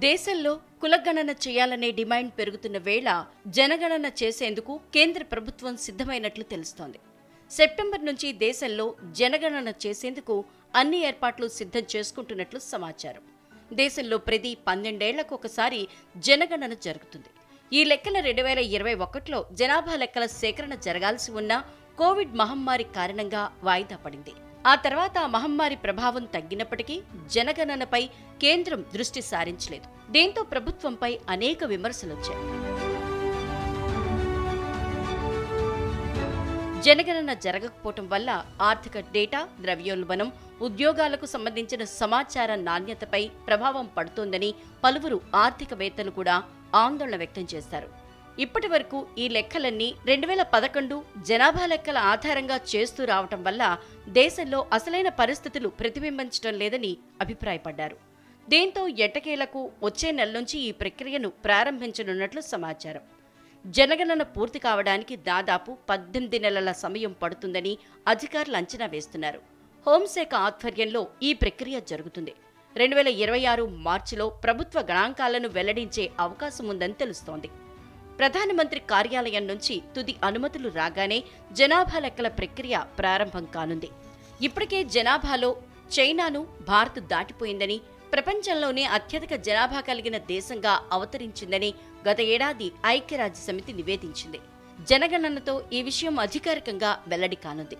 దేశంలో కులగణన చేయాలనే డిమాండ్ పెరుగుతున్న వేళ జనగణన చేసేందుకు కేంద్ర ప్రభుత్వం సిద్ధమైనట్లు తెలుస్తోంది. సెప్టెంబర్ నుంచి దేశంలో జనగణన చేసేందుకు అన్ని ఏర్పాట్లు సిద్ధం చేసుకుంటున్నట్లు సమాచారం. దేశంలో ప్రతి 12 ఏళ్లకు ఒకసారి జనగణన జరుగుతుంది. ఈ లెక్కల 2021లో జనాభా లెక్కల సేకరణ జరగాల్సి ఉన్నా కోవిడ్ మహమ్మారి కారణంగా వాయిదా పడింది. ఆ తర్వాత మహమ్మారి ప్రభావం తగ్గినప్పటికీ జనగణనపై కేంద్రం దృష్టి సారించలేదు. దీంతో ప్రభుత్వంపై అనేక విమర్శలొచ్చాయి. జనగణన జరగకపోవటం వల్ల ఆర్థిక డేటా, ద్రవ్యోల్బణం, ఉద్యోగాలకు సంబంధించిన సమాచార నాణ్యతపై ప్రభావం పడుతోందని పలువురు ఆర్థికవేత్తలు కూడా ఆందోళన వ్యక్తం చేశారు. ఇప్పటి వరకు ఈ లెక్కలన్నీ 2011 జనాభా లెక్కల ఆధారంగా చేస్తూ రావటం వల్ల దేశంలో అసలైన పరిస్థితులు ప్రతిబింబించడం లేదని అభిప్రాయపడ్డారు. దీంతో ఎట్టకేలకు వచ్చే నెల నుంచి ఈ ప్రక్రియను ప్రారంభించనున్నట్లు సమాచారం. జనగణన పూర్తి కావడానికి దాదాపు 18 నెలల సమయం పడుతుందని అధికారులు అంచనా వేస్తున్నారు. హోంశాఖ ఆధ్వర్యంలో ఈ ప్రక్రియ జరుగుతుంది. 2026 మార్చిలో ప్రభుత్వ గణాంకాలను వెల్లడించే అవకాశం ఉందని తెలుస్తోంది. ప్రధానమంత్రి కార్యాలయం నుంచి తుది అనుమతులు రాగానే జనాభా లెక్కల ప్రక్రియ ప్రారంభం కానుంది. ఇప్పటికే జనాభాలో చైనాను భారత్ దాటిపోయిందని, ప్రపంచంలోనే అత్యధిక జనాభా కలిగిన దేశంగా అవతరించిందని గత ఏడాది ఐక్యరాజ్యసమితి నివేదించింది. జనగణనతో ఈ విషయం అధికారికంగా వెల్లడి కానుంది.